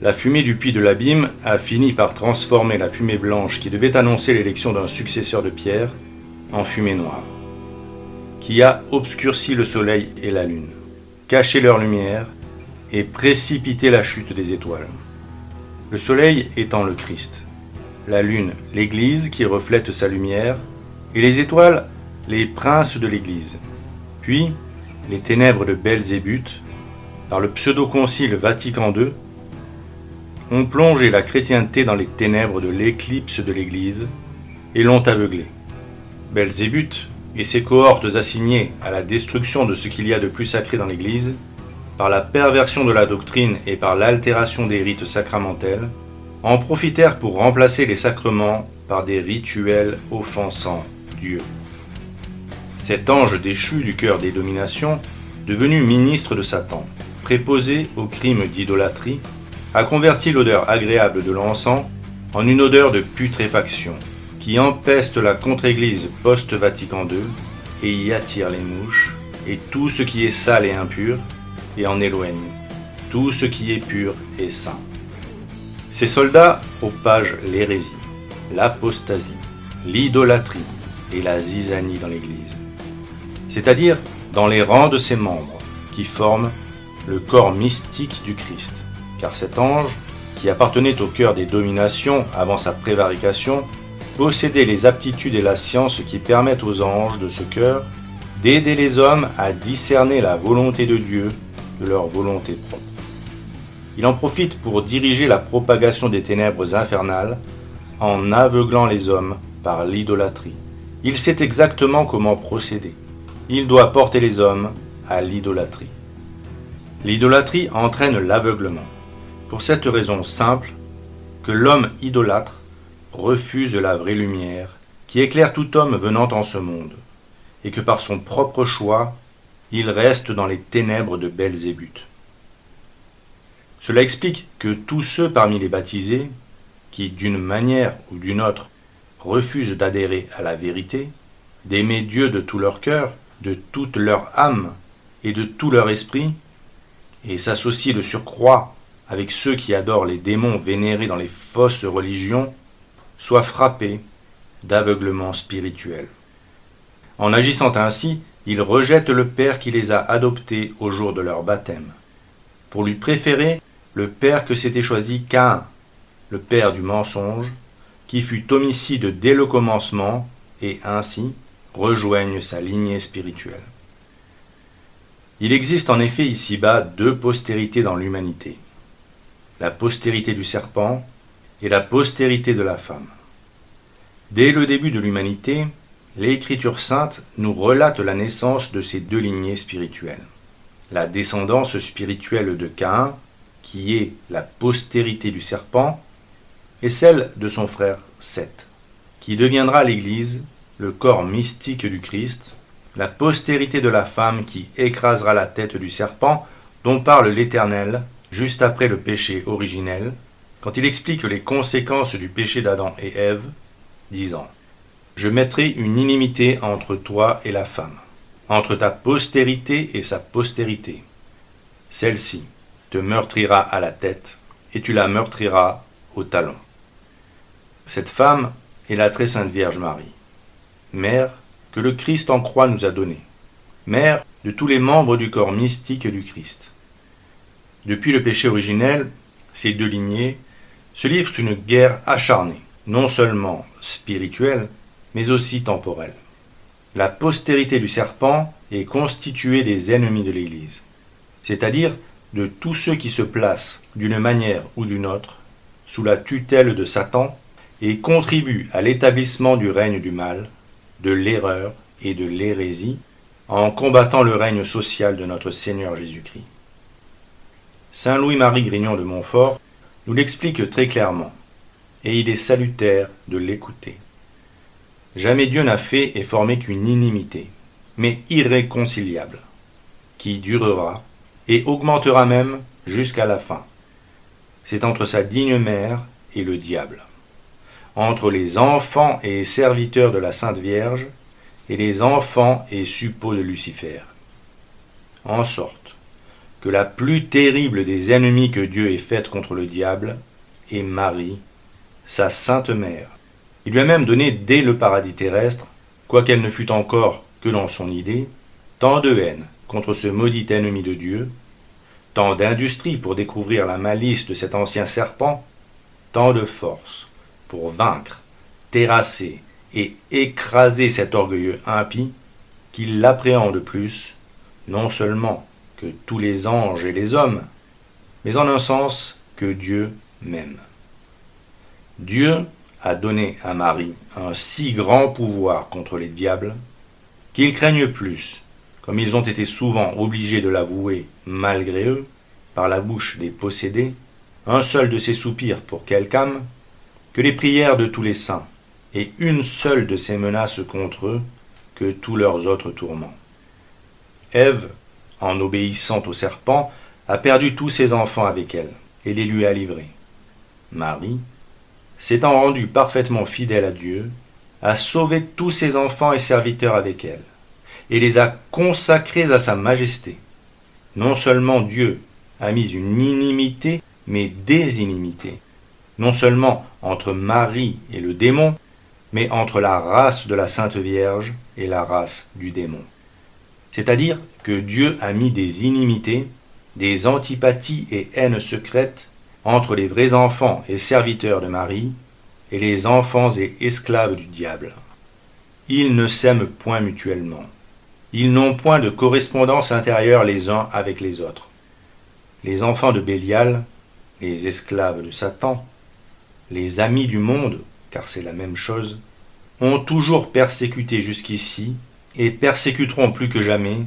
La fumée du puits de l'abîme a fini par transformer la fumée blanche qui devait annoncer l'élection d'un successeur de Pierre en fumée noire, qui a obscurci le soleil et la lune, caché leur lumière et précipité la chute des étoiles. Le soleil étant le Christ, la lune l'Église qui reflète sa lumière, et les étoiles les princes de l'Église. Puis, les ténèbres de Belzébuth, par le pseudo-concile Vatican II, ont plongé la chrétienté dans les ténèbres de l'éclipse de l'Église et l'ont aveuglée. Belzébuth et ses cohortes assignées à la destruction de ce qu'il y a de plus sacré dans l'Église, par la perversion de la doctrine et par l'altération des rites sacramentels, en profitèrent pour remplacer les sacrements par des rituels offensant Dieu. Cet ange déchu du cœur des dominations, devenu ministre de Satan, préposé au crime d'idolâtrie, a converti l'odeur agréable de l'encens en une odeur de putréfaction qui empeste la contre-église post-Vatican II et y attire les mouches et tout ce qui est sale et impur et en éloigne tout ce qui est pur et saint. Ces soldats propagent l'hérésie, l'apostasie, l'idolâtrie et la zizanie dans l'Église, c'est-à-dire dans les rangs de ses membres qui forment le corps mystique du Christ. Car cet ange, qui appartenait au cœur des dominations avant sa prévarication, possédait les aptitudes et la science qui permettent aux anges de ce cœur d'aider les hommes à discerner la volonté de Dieu de leur volonté propre. Il en profite pour diriger la propagation des ténèbres infernales en aveuglant les hommes par l'idolâtrie. Il sait exactement comment procéder. Il doit porter les hommes à l'idolâtrie. L'idolâtrie entraîne l'aveuglement. Pour cette raison simple que l'homme idolâtre refuse la vraie lumière qui éclaire tout homme venant en ce monde, et que par son propre choix, il reste dans les ténèbres de Belzébuth. Cela explique que tous ceux parmi les baptisés, qui d'une manière ou d'une autre refusent d'adhérer à la vérité, d'aimer Dieu de tout leur cœur, de toute leur âme et de tout leur esprit, et s'associent de surcroît avec ceux qui adorent les démons vénérés dans les fausses religions, soient frappés d'aveuglement spirituel. En agissant ainsi, ils rejettent le Père qui les a adoptés au jour de leur baptême, pour lui préférer le Père que s'était choisi Caïn, le père du mensonge, qui fut homicide dès le commencement, et ainsi rejoignent sa lignée spirituelle. Il existe en effet ici-bas deux postérités dans l'humanité, la postérité du serpent et la postérité de la femme. Dès le début de l'humanité, l'Écriture sainte nous relate la naissance de ces deux lignées spirituelles. La descendance spirituelle de Caïn, qui est la postérité du serpent, et celle de son frère Seth, qui deviendra l'Église, le corps mystique du Christ, la postérité de la femme qui écrasera la tête du serpent, dont parle l'Éternel juste après le péché originel, quand il explique les conséquences du péché d'Adam et Ève, disant « Je mettrai une inimité entre toi et la femme, entre ta postérité et sa postérité. Celle-ci te meurtrira à la tête, et tu la meurtriras au talon. » Cette femme est la très sainte Vierge Marie, mère que le Christ en croix nous a donnée, mère de tous les membres du corps mystique du Christ. Depuis le péché originel, ces deux lignées se livrent une guerre acharnée, non seulement spirituelle, mais aussi temporelle. La postérité du serpent est constituée des ennemis de l'Église, c'est-à-dire de tous ceux qui se placent, d'une manière ou d'une autre, sous la tutelle de Satan et contribuent à l'établissement du règne du mal, de l'erreur et de l'hérésie, en combattant le règne social de notre Seigneur Jésus-Christ. Saint Louis-Marie Grignon de Montfort nous l'explique très clairement, et il est salutaire de l'écouter. Jamais Dieu n'a fait et formé qu'une inimité, mais irréconciliable, qui durera et augmentera même jusqu'à la fin. C'est entre sa digne mère et le diable, entre les enfants et serviteurs de la Sainte Vierge et les enfants et suppôts de Lucifer, en sorte que la plus terrible des ennemis que Dieu ait faite contre le diable est Marie, sa sainte mère. Il lui a même donné dès le paradis terrestre, quoiqu'elle ne fût encore que dans son idée, tant de haine contre ce maudit ennemi de Dieu, tant d'industrie pour découvrir la malice de cet ancien serpent, tant de force pour vaincre, terrasser et écraser cet orgueilleux impie, qu'il l'appréhende plus, non seulement que tous les anges et les hommes, mais en un sens que Dieu même. Dieu a donné à Marie un si grand pouvoir contre les diables qu'ils craignent plus, comme ils ont été souvent obligés de l'avouer malgré eux, par la bouche des possédés, un seul de ses soupirs pour quelque âme, que les prières de tous les saints, et une seule de ses menaces contre eux, que tous leurs autres tourments. Ève, en obéissant au serpent, a perdu tous ses enfants avec elle, et les lui a livrés. Marie, s'étant rendue parfaitement fidèle à Dieu, a sauvé tous ses enfants et serviteurs avec elle, et les a consacrés à sa majesté. Non seulement Dieu a mis une inimité, mais des inimités, non seulement entre Marie et le démon, mais entre la race de la Sainte Vierge et la race du démon. C'est-à-dire que Dieu a mis des inimités, des antipathies et haines secrètes entre les vrais enfants et serviteurs de Marie et les enfants et esclaves du diable. Ils ne s'aiment point mutuellement. Ils n'ont point de correspondance intérieure les uns avec les autres. Les enfants de Bélial, les esclaves de Satan, les amis du monde, car c'est la même chose, ont toujours persécuté jusqu'ici et persécuteront plus que jamais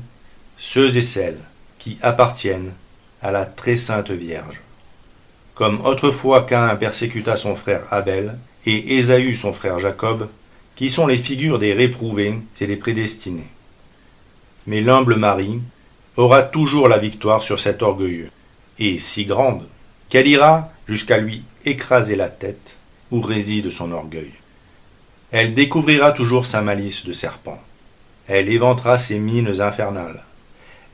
ceux et celles qui appartiennent à la très sainte Vierge. Comme autrefois Caïn persécuta son frère Abel et Ésaü son frère Jacob, qui sont les figures des réprouvés et des prédestinés. Mais l'humble Marie aura toujours la victoire sur cet orgueilleux, et si grande qu'elle ira jusqu'à lui écraser la tête où réside son orgueil. Elle découvrira toujours sa malice de serpent. Elle éventera ses mines infernales.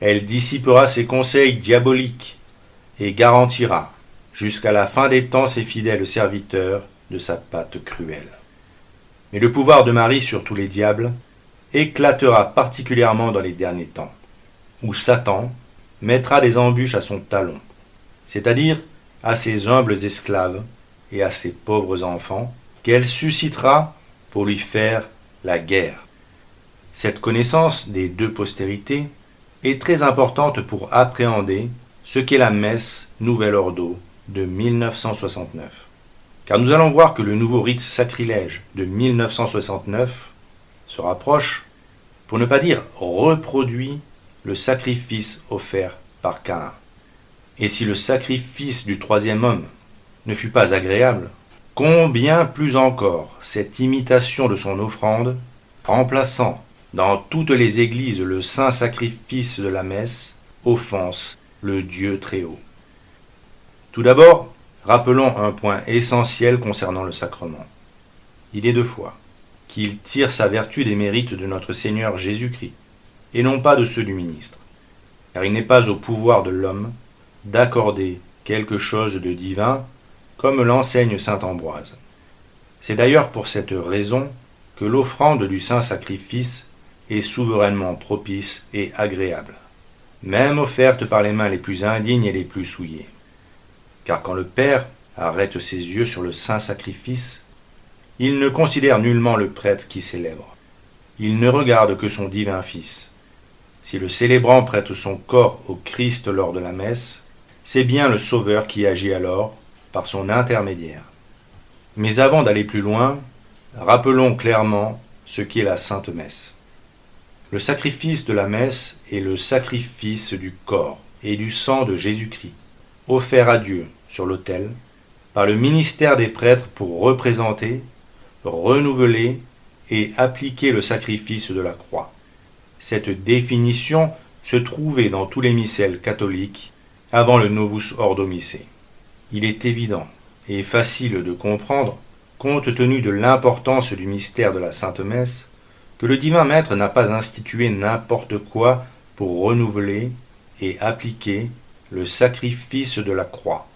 Elle dissipera ses conseils diaboliques et garantira jusqu'à la fin des temps ses fidèles serviteurs de sa patte cruelle. Mais le pouvoir de Marie sur tous les diables éclatera particulièrement dans les derniers temps, où Satan mettra des embûches à son talon, c'est-à-dire à ses humbles esclaves et à ses pauvres enfants, qu'elle suscitera pour lui faire la guerre. Cette connaissance des deux postérités est très importante pour appréhender ce qu'est la messe Nouvel Ordo de 1969. Car nous allons voir que le nouveau rite sacrilège de 1969 se rapproche, pour ne pas dire reproduit, le sacrifice offert par Caïn. Et si le sacrifice du troisième homme ne fut pas agréable, combien plus encore cette imitation de son offrande, remplaçant dans toutes les églises le saint sacrifice de la messe, offense le Dieu très haut. Tout d'abord, rappelons un point essentiel concernant le sacrement. Il est de foi qu'il tire sa vertu des mérites de notre Seigneur Jésus-Christ, et non pas de ceux du ministre, car il n'est pas au pouvoir de l'homme d'accorder quelque chose de divin, comme l'enseigne saint Ambroise. C'est d'ailleurs pour cette raison que l'offrande du saint sacrifice est souverainement propice et agréable, même offerte par les mains les plus indignes et les plus souillées. Car quand le Père arrête ses yeux sur le saint sacrifice, il ne considère nullement le prêtre qui célèbre. Il ne regarde que son divin Fils. Si le célébrant prête son corps au Christ lors de la messe, c'est bien le Sauveur qui agit alors par son intermédiaire. Mais avant d'aller plus loin, rappelons clairement ce qu'est la Sainte Messe. Le sacrifice de la messe est le sacrifice du corps et du sang de Jésus-Christ, offert à Dieu sur l'autel, par le ministère des prêtres pour représenter, renouveler et appliquer le sacrifice de la croix. Cette définition se trouvait dans tous les missels catholiques avant le Novus Ordo Missae. Il est évident et facile de comprendre, compte tenu de l'importance du mystère de la Sainte Messe, que le divin Maître n'a pas institué n'importe quoi pour renouveler et appliquer le sacrifice de la croix.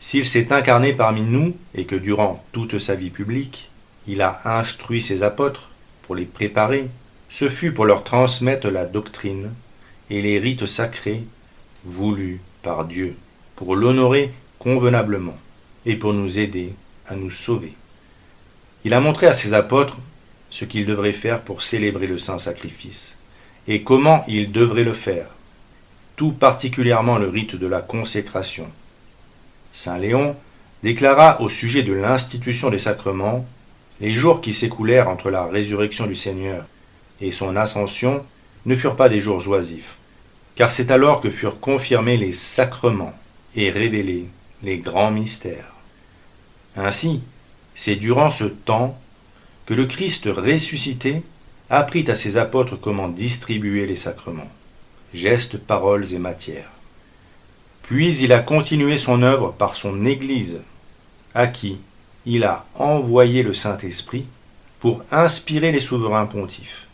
S'il s'est incarné parmi nous et que durant toute sa vie publique, il a instruit ses apôtres pour les préparer, ce fut pour leur transmettre la doctrine et les rites sacrés voulus par Dieu, pour l'honorer convenablement et pour nous aider à nous sauver. Il a montré à ses apôtres ce qu'ils devraient faire pour célébrer le saint sacrifice et comment ils devraient le faire, tout particulièrement le rite de la consécration. Saint Léon déclara au sujet de l'institution des sacrements: les jours qui s'écoulèrent entre la résurrection du Seigneur et son ascension ne furent pas des jours oisifs, car c'est alors que furent confirmés les sacrements et révélés les grands mystères. Ainsi, c'est durant ce temps que le Christ ressuscité apprit à ses apôtres comment distribuer les sacrements, gestes, paroles et matières. Puis il a continué son œuvre par son Église, à qui il a envoyé le Saint-Esprit pour inspirer les souverains pontifes,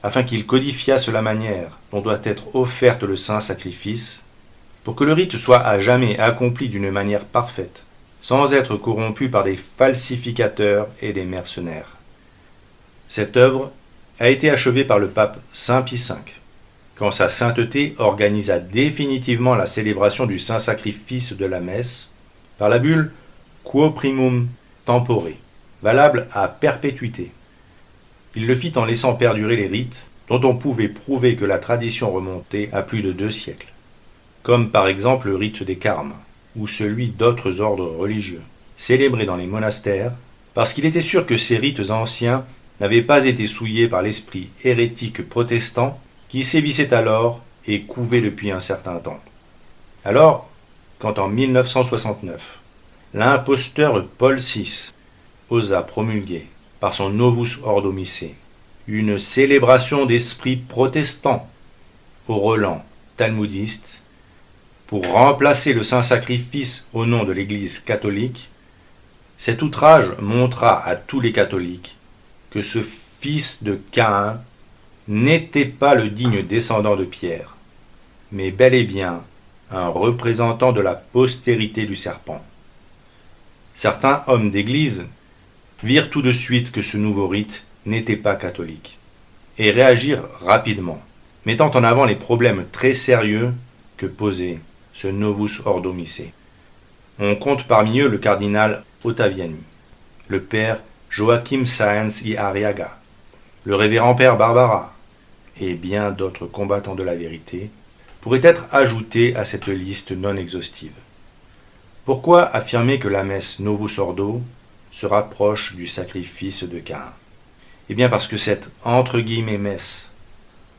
afin qu'ils codifiassent la manière dont doit être offerte le saint sacrifice, pour que le rite soit à jamais accompli d'une manière parfaite, sans être corrompu par des falsificateurs et des mercenaires. Cette œuvre a été achevée par le pape Saint Pie V, quand sa sainteté organisa définitivement la célébration du saint sacrifice de la messe par la bulle Quo Primum Tempore, valable à perpétuité. Il le fit en laissant perdurer les rites dont on pouvait prouver que la tradition remontait à plus de 2 siècles, comme par exemple le rite des carmes ou celui d'autres ordres religieux, célébrés dans les monastères, parce qu'il était sûr que ces rites anciens n'avaient pas été souillés par l'esprit hérétique protestant qui sévissait alors et couvait depuis un certain temps. Alors, quand en 1969, l'imposteur Paul VI osa promulguer, par son Novus Ordo Missae, une célébration d'esprit protestant au relent talmudiste pour remplacer le saint sacrifice au nom de l'Église catholique, cet outrage montra à tous les catholiques que ce fils de Caïn n'était pas le digne descendant de Pierre, mais bel et bien un représentant de la postérité du serpent. Certains hommes d'Église virent tout de suite que ce nouveau rite n'était pas catholique, et réagirent rapidement, mettant en avant les problèmes très sérieux que posait ce Novus Ordo Missae. On compte parmi eux le cardinal Ottaviani, le père Joachim Sáenz y Arriaga, le révérend père Barbara, et bien d'autres combattants de la vérité pourraient être ajoutés à cette liste non exhaustive. Pourquoi affirmer que la messe Novus Ordo se rapproche du sacrifice de Caïn? Eh bien parce que cette entre guillemets messe,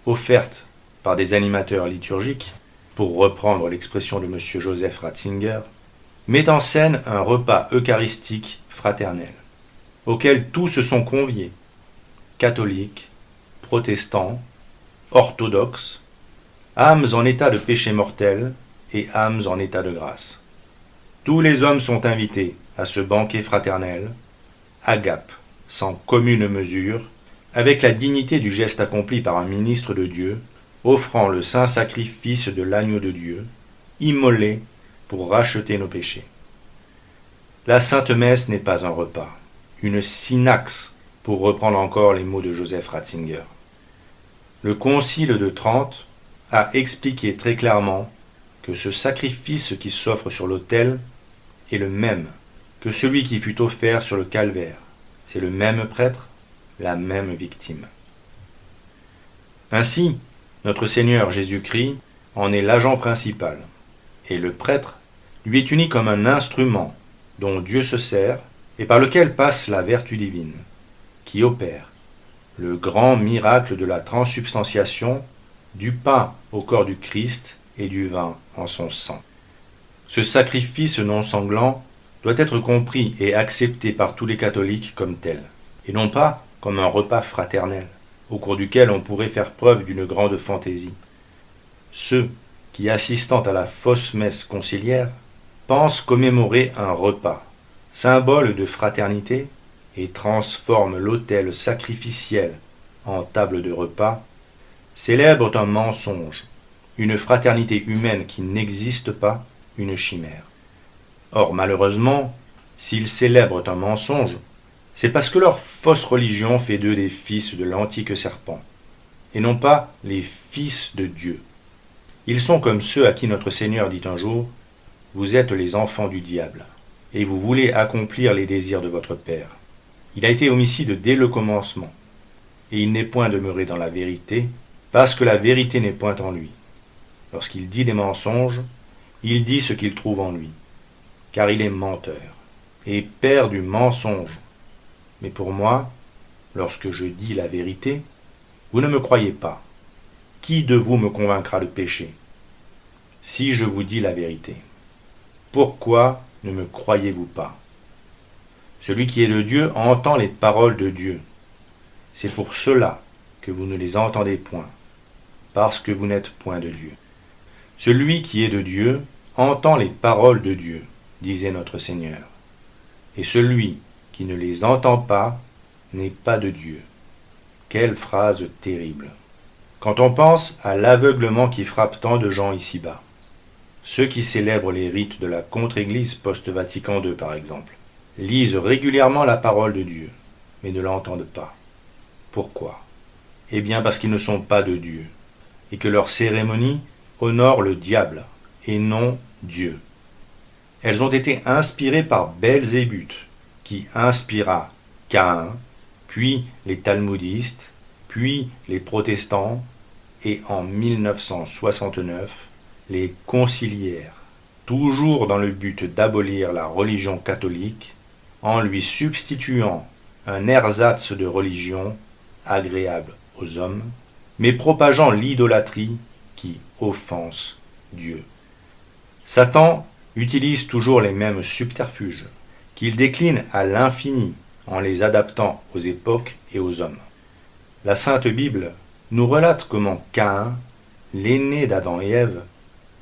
offerte par des animateurs liturgiques, pour reprendre l'expression de M. Joseph Ratzinger, met en scène un repas eucharistique fraternel, auquel tous se sont conviés, catholiques, protestants, orthodoxes, âmes en état de péché mortel et âmes en état de grâce. Tous les hommes sont invités à ce banquet fraternel, agape, sans commune mesure, avec la dignité du geste accompli par un ministre de Dieu, offrant le saint sacrifice de l'agneau de Dieu, immolé pour racheter nos péchés. La Sainte Messe n'est pas un repas, une synaxe, pour reprendre encore les mots de Joseph Ratzinger. Le Concile de Trente a expliqué très clairement que ce sacrifice qui s'offre sur l'autel est le même que celui qui fut offert sur le calvaire. C'est le même prêtre, la même victime. Ainsi, notre Seigneur Jésus-Christ en est l'agent principal, et le prêtre lui est uni comme un instrument dont Dieu se sert et par lequel passe la vertu divine, qui opère le grand miracle de la transsubstantiation du pain au corps du Christ et du vin en son sang. Ce sacrifice non sanglant doit être compris et accepté par tous les catholiques comme tel, et non pas comme un repas fraternel, au cours duquel on pourrait faire preuve d'une grande fantaisie. Ceux qui, assistant à la fausse messe conciliaire, pensent commémorer un repas, symbole de fraternité, et transforment l'autel sacrificiel en table de repas, célèbrent un mensonge, une fraternité humaine qui n'existe pas, une chimère. Or, malheureusement, s'ils célèbrent un mensonge, c'est parce que leur fausse religion fait d'eux des fils de l'antique serpent, et non pas les fils de Dieu. Ils sont comme ceux à qui notre Seigneur dit un jour, « Vous êtes les enfants du diable, et vous voulez accomplir les désirs de votre Père. » Il a été homicide dès le commencement, et il n'est point demeuré dans la vérité, parce que la vérité n'est point en lui. Lorsqu'il dit des mensonges, il dit ce qu'il trouve en lui, car il est menteur, et père du mensonge. Mais pour moi, lorsque je dis la vérité, vous ne me croyez pas. Qui de vous me convaincra de péché? Si je vous dis la vérité, pourquoi ne me croyez-vous pas? Celui qui est de Dieu entend les paroles de Dieu. C'est pour cela que vous ne les entendez point, parce que vous n'êtes point de Dieu. Celui qui est de Dieu entend les paroles de Dieu, disait notre Seigneur. Et celui qui ne les entend pas n'est pas de Dieu. Quelle phrase terrible! Quand on pense à l'aveuglement qui frappe tant de gens ici-bas, ceux qui célèbrent les rites de la contre-église post-Vatican II par exemple, lisent régulièrement la parole de Dieu, mais ne l'entendent pas. Pourquoi? Eh bien parce qu'ils ne sont pas de Dieu, et que leurs cérémonies honorent le diable, et non Dieu. Elles ont été inspirées par Belzébuth, qui inspira Caïn, puis les talmudistes, puis les protestants, et en 1969, les conciliaires, toujours dans le but d'abolir la religion catholique, en lui substituant un ersatz de religion agréable aux hommes, mais propageant l'idolâtrie qui offense Dieu. Satan utilise toujours les mêmes subterfuges, qu'il décline à l'infini en les adaptant aux époques et aux hommes. La Sainte Bible nous relate comment Caïn, l'aîné d'Adam et Ève,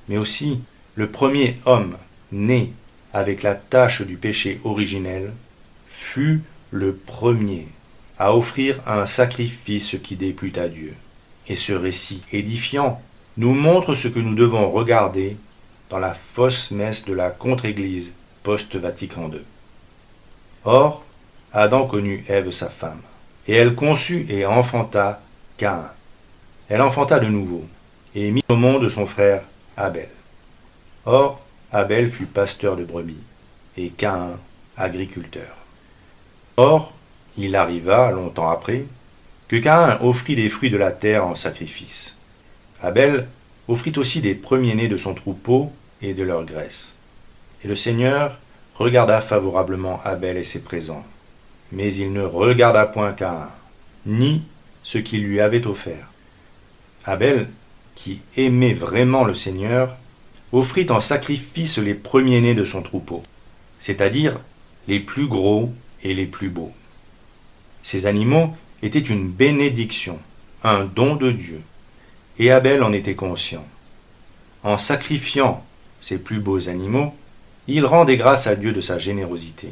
mais aussi le premier homme né avec la tache du péché originel, fut le premier à offrir un sacrifice qui déplut à Dieu. Et ce récit édifiant nous montre ce que nous devons regarder dans la fausse messe de la contre-église post-Vatican II. Or, Adam connut Ève sa femme, et elle conçut et enfanta Caïn. Elle enfanta de nouveau, et mit au monde son frère Abel. Or, Abel fut pasteur de brebis, et Caïn agriculteur. Or, il arriva, longtemps après, que Caïn offrit des fruits de la terre en sacrifice. Abel offrit aussi des premiers-nés de son troupeau et de leur graisse. Et le Seigneur regarda favorablement Abel et ses présents. Mais il ne regarda point Caïn, ni ce qu'il lui avait offert. Abel, qui aimait vraiment le Seigneur, offrit en sacrifice les premiers-nés de son troupeau, c'est-à-dire les plus gros et les plus beaux. Ces animaux étaient une bénédiction, un don de Dieu, et Abel en était conscient. En sacrifiant ces plus beaux animaux, il rendait grâce à Dieu de sa générosité.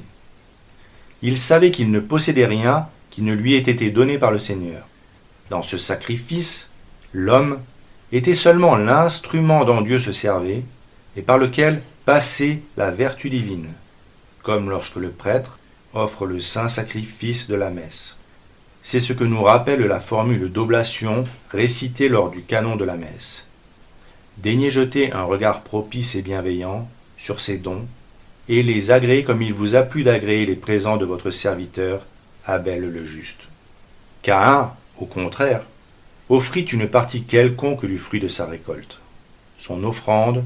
Il savait qu'il ne possédait rien qui ne lui ait été donné par le Seigneur. Dans ce sacrifice, l'homme était seulement l'instrument dont Dieu se servait et par lequel passait la vertu divine, comme lorsque le prêtre offre le saint sacrifice de la messe. C'est ce que nous rappelle la formule d'oblation récitée lors du canon de la messe. Daignez jeter un regard propice et bienveillant sur ces dons et les agréer comme il vous a plu d'agréer les présents de votre serviteur Abel le juste. Caïn, au contraire, offrit une partie quelconque du fruit de sa récolte. Son offrande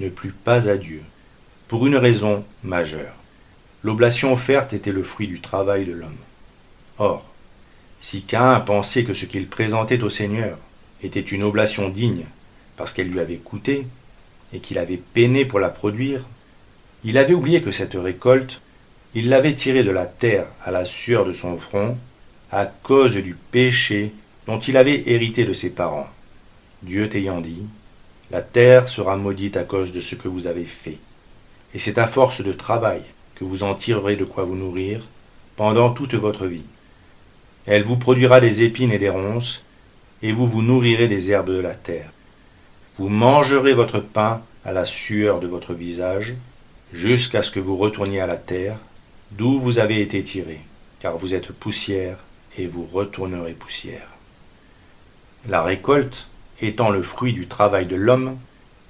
ne plut pas à Dieu, pour une raison majeure. L'oblation offerte était le fruit du travail de l'homme. Or, si Caïn pensait que ce qu'il présentait au Seigneur était une oblation digne, parce qu'elle lui avait coûté, et qu'il avait peiné pour la produire, il avait oublié que cette récolte, il l'avait tirée de la terre à la sueur de son front, à cause du péché dont il avait hérité de ses parents. Dieu t'ayant dit, « La terre sera maudite à cause de ce que vous avez fait, et c'est à force de travail que vous en tirerez de quoi vous nourrir pendant toute votre vie. Elle vous produira des épines et des ronces, et vous vous nourrirez des herbes de la terre. Vous mangerez votre pain à la sueur de votre visage, jusqu'à ce que vous retourniez à la terre, d'où vous avez été tirés, car vous êtes poussière, et vous retournerez poussière. La récolte, étant le fruit du travail de l'homme,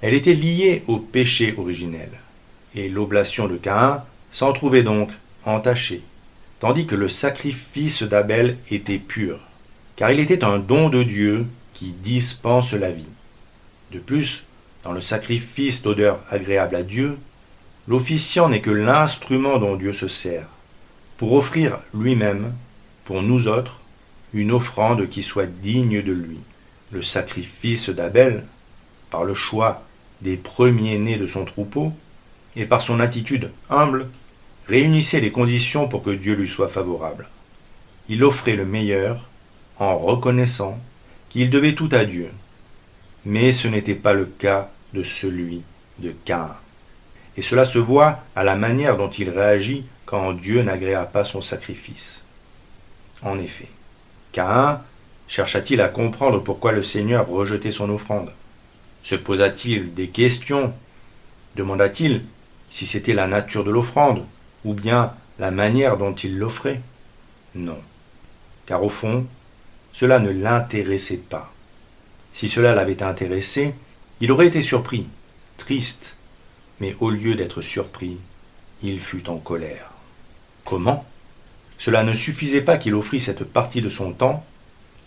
elle était liée au péché originel, et l'oblation de Caïn s'en trouvait donc entachée, tandis que le sacrifice d'Abel était pur, car il était un don de Dieu qui dispense la vie. De plus, dans le sacrifice d'odeur agréable à Dieu, l'officiant n'est que l'instrument dont Dieu se sert, pour offrir lui-même, pour nous autres, une offrande qui soit digne de lui. Le sacrifice d'Abel, par le choix des premiers-nés de son troupeau, et par son attitude humble, réunissait les conditions pour que Dieu lui soit favorable. Il offrait le meilleur en reconnaissant qu'il devait tout à Dieu. Mais ce n'était pas le cas de celui de Caïn. Et cela se voit à la manière dont il réagit quand Dieu n'agréa pas son sacrifice. En effet, Caïn chercha-t-il à comprendre pourquoi le Seigneur rejetait son offrande? Se posa-t-il des questions? Demanda-t-il si c'était la nature de l'offrande ou bien la manière dont il l'offrait? Non, car au fond, cela ne l'intéressait pas. Si cela l'avait intéressé, il aurait été surpris, triste, mais au lieu d'être surpris, il fut en colère. Comment? Cela ne suffisait pas qu'il offrît cette partie de son temps,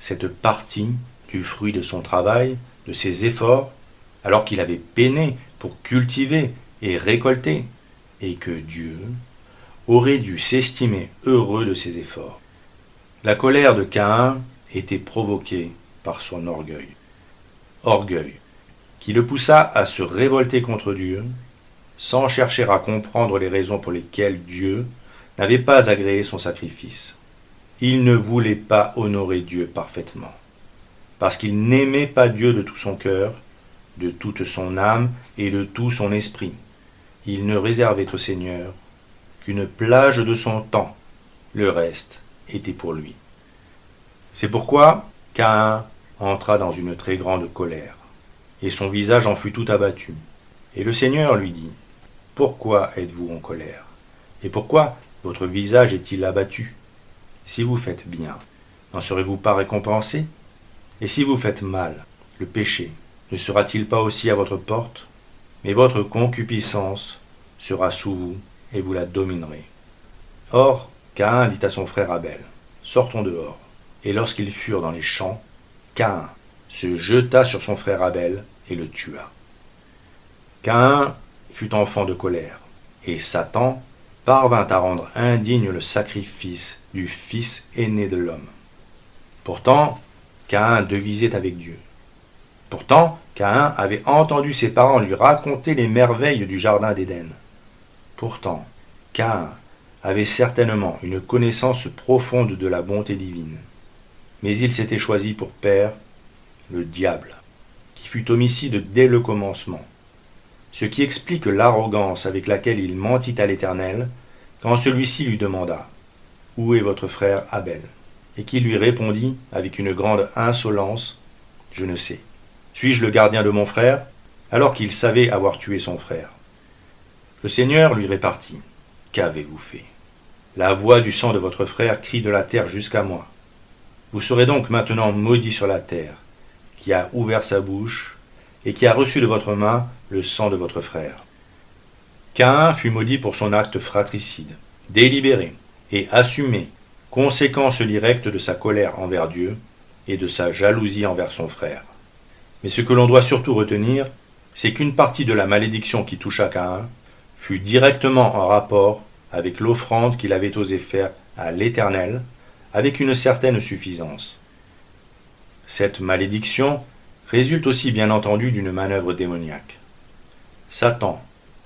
cette partie du fruit de son travail, de ses efforts, alors qu'il avait peiné pour cultiver et récolter, et que Dieu aurait dû s'estimer heureux de ses efforts. La colère de Caïn était provoquée par son orgueil. Orgueil, qui le poussa à se révolter contre Dieu, sans chercher à comprendre les raisons pour lesquelles Dieu n'avait pas agréé son sacrifice. Il ne voulait pas honorer Dieu parfaitement, parce qu'il n'aimait pas Dieu de tout son cœur, de toute son âme et de tout son esprit. Il ne réservait au Seigneur qu'une plage de son temps, le reste était pour lui. C'est pourquoi Caïn entra dans une très grande colère, et son visage en fut tout abattu. Et le Seigneur lui dit, « Pourquoi êtes-vous en colère? Et pourquoi votre visage est-il abattu? Si vous faites bien, n'en serez-vous pas récompensé? Et si vous faites mal, le péché ne sera-t-il pas aussi à votre porte? Mais votre concupiscence sera sous vous, et vous la dominerez. » Or, Caïn dit à son frère Abel, « Sortons dehors. » Et lorsqu'ils furent dans les champs, Caïn se jeta sur son frère Abel et le tua. Caïn fut enfant de colère, et Satan parvint à rendre indigne le sacrifice du fils aîné de l'homme. Pourtant, Caïn devisait avec Dieu. Pourtant, Caïn avait entendu ses parents lui raconter les merveilles du jardin d'Éden. Pourtant, Caïn avait certainement une connaissance profonde de la bonté divine. Mais il s'était choisi pour père le diable, qui fut homicide dès le commencement, ce qui explique l'arrogance avec laquelle il mentit à l'Éternel quand celui-ci lui demanda « Où est votre frère Abel ?» et qui lui répondit avec une grande insolence « Je ne sais. Suis-je le gardien de mon frère ?» alors qu'il savait avoir tué son frère. Le Seigneur lui répartit « Qu'avez-vous fait? La voix du sang de votre frère crie de la terre jusqu'à moi. Vous serez donc maintenant maudit sur la terre, qui a ouvert sa bouche, et qui a reçu de votre main le sang de votre frère. » Caïn fut maudit pour son acte fratricide, délibéré et assumé, conséquence directe de sa colère envers Dieu et de sa jalousie envers son frère. Mais ce que l'on doit surtout retenir, c'est qu'une partie de la malédiction qui toucha Caïn fut directement en rapport avec l'offrande qu'il avait osé faire à l'Éternel, avec une certaine suffisance. Cette malédiction résulte aussi bien entendu d'une manœuvre démoniaque. Satan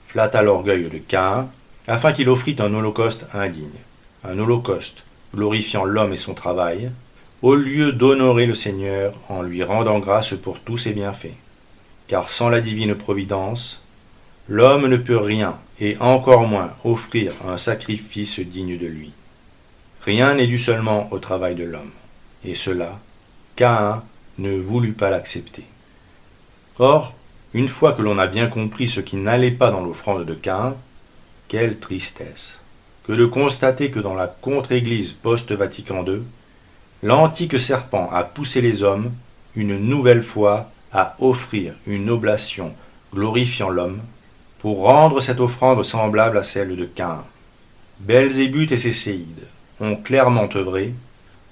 flatta l'orgueil de Caïn afin qu'il offrît un holocauste indigne, un holocauste glorifiant l'homme et son travail, au lieu d'honorer le Seigneur en lui rendant grâce pour tous ses bienfaits. Car sans la divine providence, l'homme ne peut rien, et encore moins offrir un sacrifice digne de lui. Rien n'est dû seulement au travail de l'homme, et cela, Caïn ne voulut pas l'accepter. Or, Une fois que l'on a bien compris ce qui n'allait pas dans l'offrande de Caïn, quelle tristesse que de constater que dans la contre-église post-Vatican II, l'antique serpent a poussé les hommes, une nouvelle fois, à offrir une oblation glorifiant l'homme, pour rendre cette offrande semblable à celle de Caïn. Belzébuth et ses séides ont clairement œuvré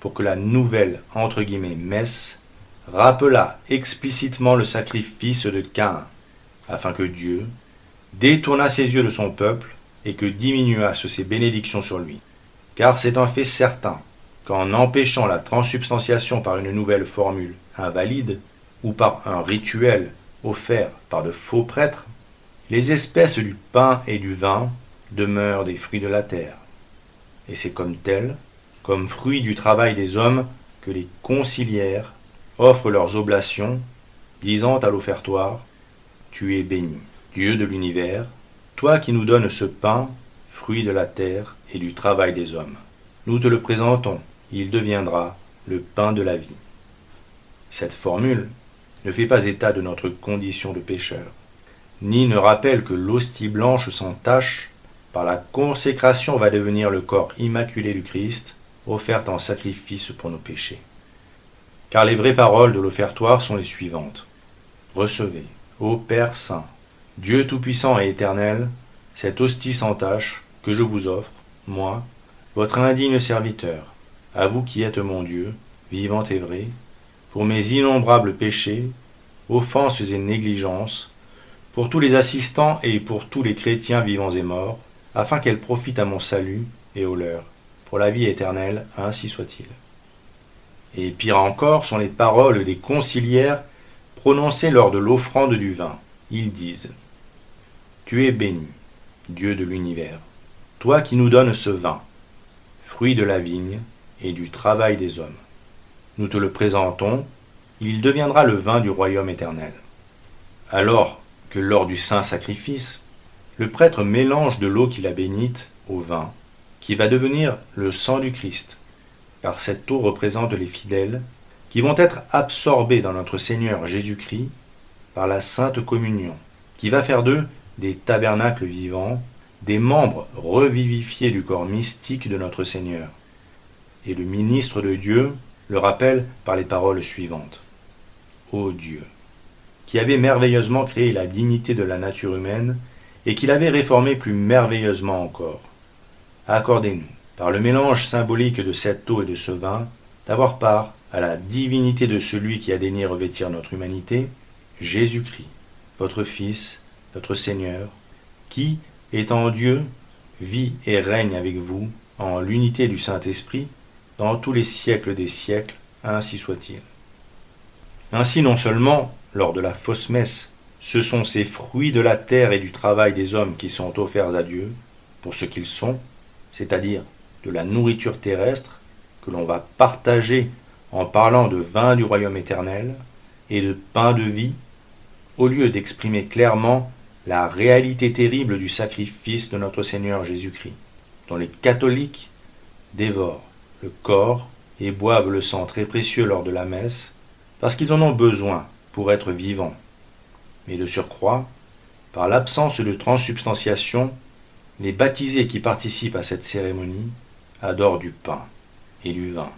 pour que la nouvelle « messe » rappelât explicitement le sacrifice de Caïn, afin que Dieu détournât ses yeux de son peuple et que diminuassent ses bénédictions sur lui. Car c'est un fait certain qu'en empêchant la transsubstantiation par une nouvelle formule invalide ou par un rituel offert par de faux prêtres, les espèces du pain et du vin demeurent des fruits de la terre. Et c'est comme tel, comme fruit du travail des hommes, que les conciliaires offrent leurs oblations, disant à l'offertoire « Tu es béni, Dieu de l'univers, toi qui nous donnes ce pain, fruit de la terre et du travail des hommes. Nous te le présentons, il deviendra le pain de la vie. » Cette formule ne fait pas état de notre condition de pécheur, ni ne rappelle que l'hostie blanche sans tache, par la consécration, va devenir le corps immaculé du Christ, offert en sacrifice pour nos péchés. Car les vraies paroles de l'offertoire sont les suivantes. Recevez, ô Père Saint, Dieu Tout-Puissant et Éternel, cette hostie sans tache que je vous offre, moi, votre indigne serviteur, à vous qui êtes mon Dieu, vivant et vrai, pour mes innombrables péchés, offenses et négligences, pour tous les assistants et pour tous les chrétiens vivants et morts, afin qu'elle profite à mon salut et au leur, pour la vie éternelle, ainsi soit-il. Et pire encore sont les paroles des conciliaires prononcées lors de l'offrande du vin. Ils disent « Tu es béni, Dieu de l'univers, toi qui nous donnes ce vin, fruit de la vigne et du travail des hommes. Nous te le présentons, il deviendra le vin du royaume éternel. » Alors que lors du saint sacrifice, le prêtre mélange de l'eau qu'il a bénite au vin, qui va devenir le sang du Christ, car cette eau représente les fidèles qui vont être absorbés dans notre Seigneur Jésus-Christ par la Sainte Communion, qui va faire d'eux des tabernacles vivants, des membres revivifiés du corps mystique de notre Seigneur. Et le ministre de Dieu le rappelle par les paroles suivantes. Ô Dieu, qui avait merveilleusement créé la dignité de la nature humaine et qui l'avait réformée plus merveilleusement encore, accordez-nous, par le mélange symbolique de cette eau et de ce vin, d'avoir part à la divinité de celui qui a daigné revêtir notre humanité, Jésus-Christ, votre Fils, notre Seigneur, qui, étant Dieu, vit et règne avec vous en l'unité du Saint-Esprit dans tous les siècles des siècles, ainsi soit-il. Ainsi non seulement, lors de la fausse messe, ce sont ces fruits de la terre et du travail des hommes qui sont offerts à Dieu, pour ce qu'ils sont, c'est-à-dire de la nourriture terrestre que l'on va partager en parlant de vin du royaume éternel et de pain de vie, au lieu d'exprimer clairement la réalité terrible du sacrifice de notre Seigneur Jésus-Christ, dont les catholiques dévorent le corps et boivent le sang très précieux lors de la messe, parce qu'ils en ont besoin pour être vivants. Mais de surcroît, par l'absence de transsubstantiation, les baptisés qui participent à cette cérémonie adorent du pain et du vin,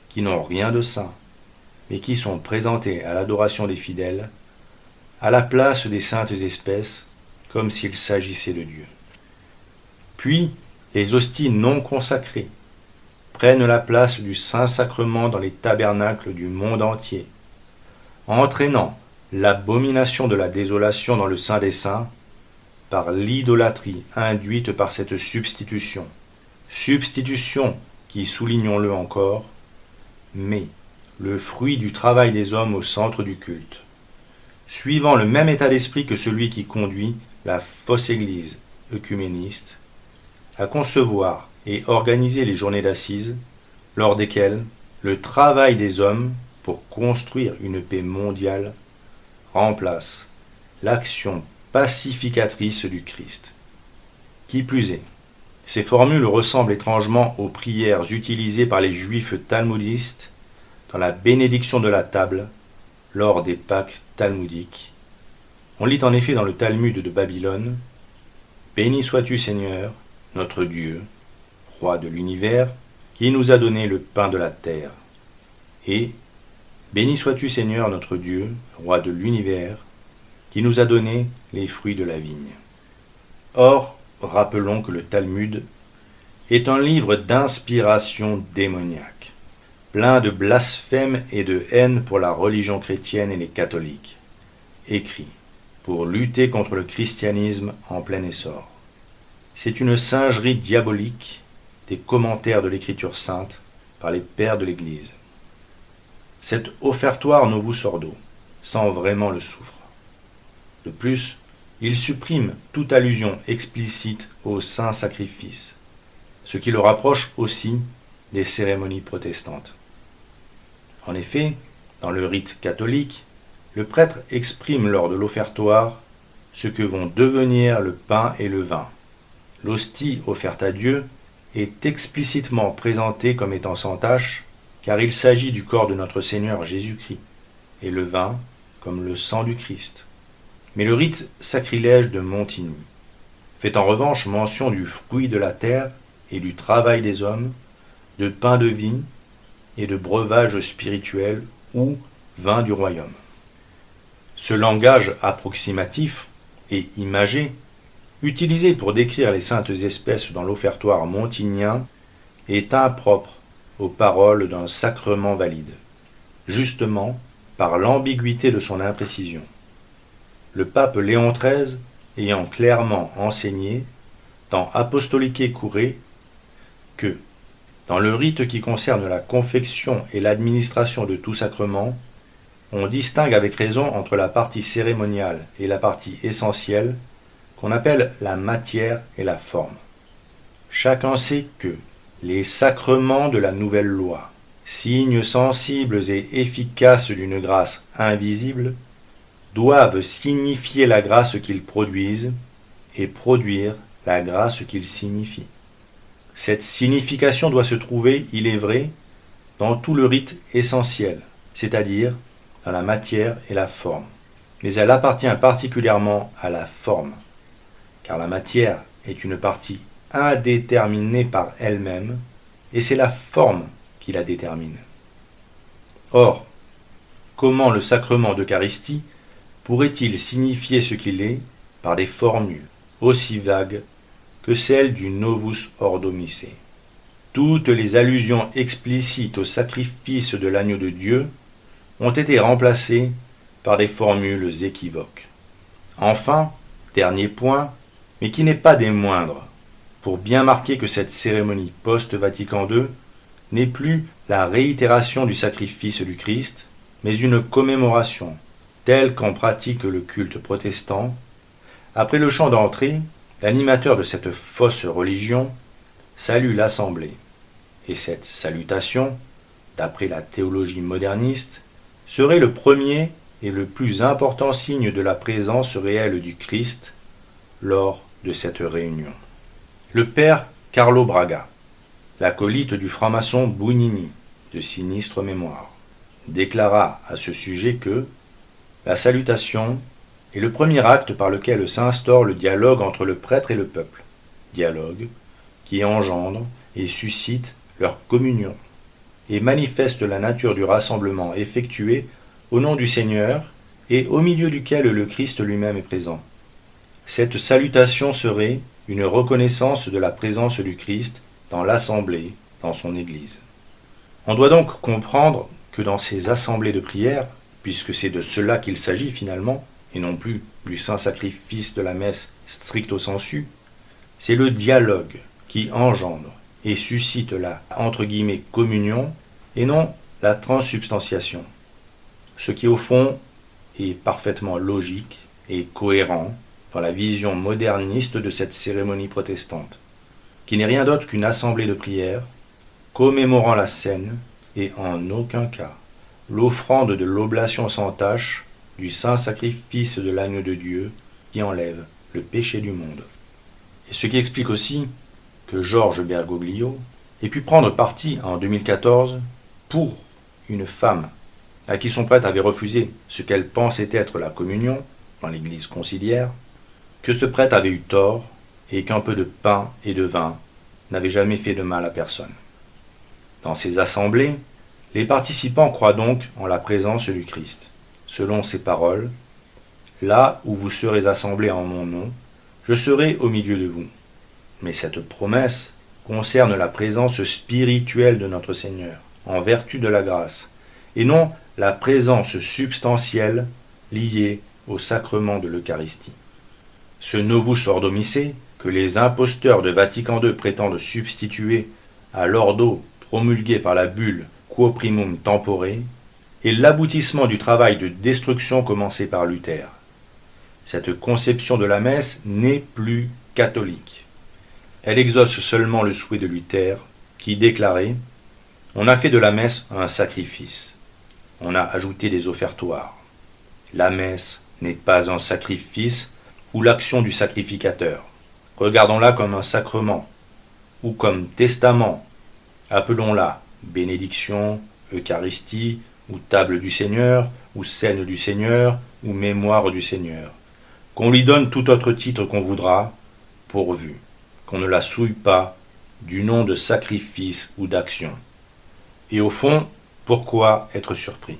qui n'ont rien de saint, mais qui sont présentés à l'adoration des fidèles, à la place des saintes espèces, comme s'il s'agissait de Dieu. Puis, les hosties non consacrées prennent la place du Saint-Sacrement dans les tabernacles du monde entier, entraînant l'abomination de la désolation dans le Saint des Saints par l'idolâtrie induite par cette substitution qui, soulignons-le encore, met le fruit du travail des hommes au centre du culte, suivant le même état d'esprit que celui qui conduit la fausse Église œcuméniste à concevoir et organiser les journées d'assises, lors desquelles le travail des hommes pour construire une paix mondiale remplace l'action pacificatrice du Christ. Qui plus est, ces formules ressemblent étrangement aux prières utilisées par les juifs talmudistes dans la bénédiction de la table lors des Pâques talmudiques, On lit en effet dans le Talmud de Babylone « Béni sois-tu Seigneur, notre Dieu, roi de l'univers, qui nous a donné le pain de la terre. » Et « Béni sois-tu Seigneur, notre Dieu, roi de l'univers, qui nous a donné les fruits de la vigne. » Or, rappelons que le Talmud est un livre d'inspiration démoniaque, plein de blasphèmes et de haine pour la religion chrétienne et les catholiques, écrit pour lutter contre le christianisme en plein essor. C'est une singerie diabolique des commentaires de l'Écriture sainte par les pères de l'Église. Cet offertoire Novus Ordo sent vraiment le soufre. De plus, il supprime toute allusion explicite au saint sacrifice, ce qui le rapproche aussi des cérémonies protestantes. En effet, dans le rite catholique, le prêtre exprime lors de l'offertoire ce que vont devenir le pain et le vin. L'hostie offerte à Dieu est explicitement présentée comme étant sans tache, car il s'agit du corps de notre Seigneur Jésus-Christ, et le vin comme le sang du Christ. Mais le rite sacrilège de Montigny fait en revanche mention du fruit de la terre et du travail des hommes, de pain de vigne et de breuvage spirituel ou vin du royaume. Ce langage approximatif et imagé, utilisé pour décrire les saintes espèces dans l'offertoire montignien, est impropre aux paroles d'un sacrement valide, justement par l'ambiguïté de son imprécision. Le pape Léon XIII ayant clairement enseigné, dans Apostolique Curé, que, dans le rite qui concerne la confection et l'administration de tout sacrement, on distingue avec raison entre la partie cérémoniale et la partie essentielle, qu'on appelle la matière et la forme. Chacun sait que les sacrements de la nouvelle loi, signes sensibles et efficaces d'une grâce invisible, doivent signifier la grâce qu'ils produisent et produire la grâce qu'ils signifient. Cette signification doit se trouver, il est vrai, dans tout le rite essentiel, c'est-à-dire dans la matière et la forme. Mais elle appartient particulièrement à la forme, car la matière est une partie indéterminée par elle-même, et c'est la forme qui la détermine. Or, comment le sacrement d'Eucharistie pourrait-il signifier ce qu'il est par des formules aussi vagues que celles du Novus Ordo Missae? Toutes les allusions explicites au sacrifice de l'agneau de Dieu ont été remplacées par des formules équivoques. Enfin, dernier point, mais qui n'est pas des moindres, pour bien marquer que cette cérémonie post-Vatican II n'est plus la réitération du sacrifice du Christ, mais une commémoration, telle qu'en pratique le culte protestant. Après le chant d'entrée, l'animateur de cette fausse religion salue l'assemblée, et cette salutation, d'après la théologie moderniste, serait le premier et le plus important signe de la présence réelle du Christ lors de cette réunion. Le père Carlo Braga, l'acolyte du franc-maçon Bugnini, de sinistre mémoire, déclara à ce sujet que la salutation est le premier acte par lequel s'instaure le dialogue entre le prêtre et le peuple, dialogue qui engendre et suscite leur communion, et manifeste la nature du rassemblement effectué au nom du Seigneur et au milieu duquel le Christ lui-même est présent. Cette salutation serait une reconnaissance de la présence du Christ dans l'assemblée, dans son Église. On doit donc comprendre que dans ces assemblées de prière, puisque c'est de cela qu'il s'agit finalement, et non plus du saint sacrifice de la messe stricto sensu, c'est le dialogue qui engendre et suscite la « communion » et non la transsubstantiation, ce qui au fond est parfaitement logique et cohérent dans la vision moderniste de cette cérémonie protestante, qui n'est rien d'autre qu'une assemblée de prière commémorant la scène et en aucun cas l'offrande de l'oblation sans tache du saint sacrifice de l'agneau de Dieu qui enlève le péché du monde. Et ce qui explique aussi que Georges Bergoglio ait pu prendre parti en 2014 pour une femme à qui son prêtre avait refusé ce qu'elle pensait être la communion dans l'église conciliaire, que ce prêtre avait eu tort et qu'un peu de pain et de vin n'avait jamais fait de mal à personne. Dans ces assemblées, les participants croient donc en la présence du Christ. Selon ces paroles, « Là où vous serez assemblés en mon nom, je serai au milieu de vous. » Mais cette promesse concerne la présence spirituelle de notre Seigneur, en vertu de la grâce, et non la présence substantielle liée au sacrement de l'Eucharistie. Ce Novus Ordo que les imposteurs de Vatican II prétendent substituer à l'ordo promulgué par la bulle Quo Primum Tempore est l'aboutissement du travail de destruction commencé par Luther. Cette conception de la messe n'est plus catholique. Elle exauce seulement le souhait de Luther, qui déclarait « On a fait de la messe un sacrifice. On a ajouté des offertoires. La messe n'est pas un sacrifice ou l'action du sacrificateur. Regardons-la comme un sacrement ou comme testament. Appelons-la bénédiction, Eucharistie, ou table du Seigneur, ou scène du Seigneur, ou mémoire du Seigneur. Qu'on lui donne tout autre titre qu'on voudra, pourvu qu'on ne la souille pas du nom de sacrifice ou d'action. Et au fond, pourquoi être surpris?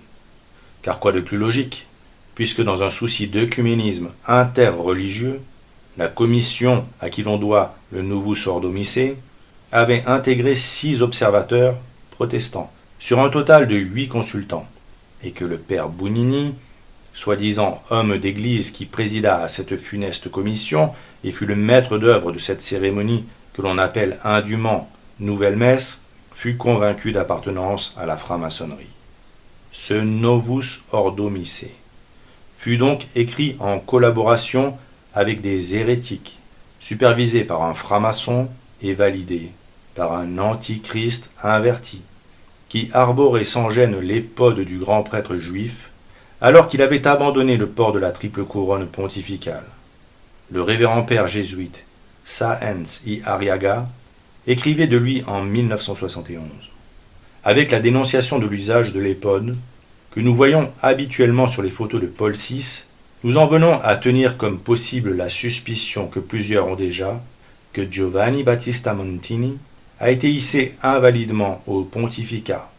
Car quoi de plus logique, puisque dans un souci d'œcuménisme interreligieux, la commission à qui l'on doit le Novus Ordo avait intégré 6 observateurs protestants, sur un total de 8 consultants, et que le père Bounini, soi-disant homme d'église qui présida à cette funeste commission et fut le maître d'œuvre de cette cérémonie que l'on appelle indûment Nouvelle Messe, fut convaincu d'appartenance à la franc-maçonnerie. Ce Novus Ordo fut donc écrit en collaboration avec des hérétiques, supervisé par un franc-maçon et validé par un antichrist inverti, qui arborait sans gêne l'épode du grand prêtre juif, alors qu'il avait abandonné le port de la triple couronne pontificale. Le révérend père jésuite Sáenz y Arriaga écrivait de lui en 1971. Avec la dénonciation de l'usage de l'épode, que nous voyons habituellement sur les photos de Paul VI, nous en venons à tenir comme possible la suspicion que plusieurs ont déjà, que Giovanni Battista Montini a été hissé invalidement au pontificat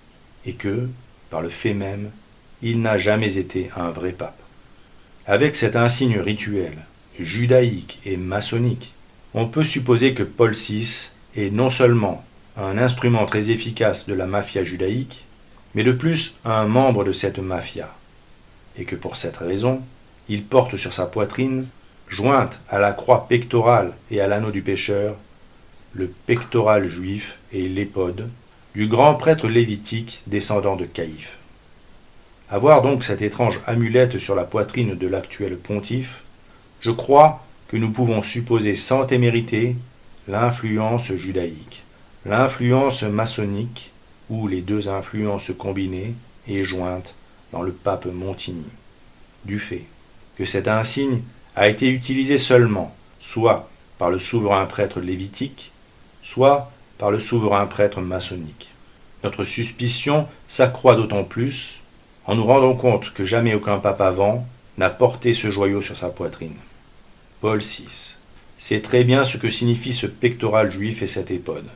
et que, par le fait même, il n'a jamais été un vrai pape. Avec cet insigne rituel, judaïque et maçonnique, on peut supposer que Paul VI est non seulement un instrument très efficace de la mafia judaïque, mais de plus un membre de cette mafia, et que pour cette raison, il porte sur sa poitrine, jointe à la croix pectorale et à l'anneau du pécheur, le pectoral juif et l'épode du grand prêtre lévitique descendant de Caïphe. Avoir donc cette étrange amulette sur la poitrine de l'actuel pontife, je crois que nous pouvons supposer sans témérité l'influence judaïque, l'influence maçonnique, ou les deux influences combinées et jointes dans le pape Montini, du fait que cet insigne a été utilisé seulement, soit par le souverain prêtre lévitique, soit par le souverain prêtre maçonnique. Notre suspicion s'accroît d'autant plus en nous rendant compte que jamais aucun pape avant n'a porté ce joyau sur sa poitrine. Paul VI sait très bien ce que signifie ce pectoral juif et cette épode.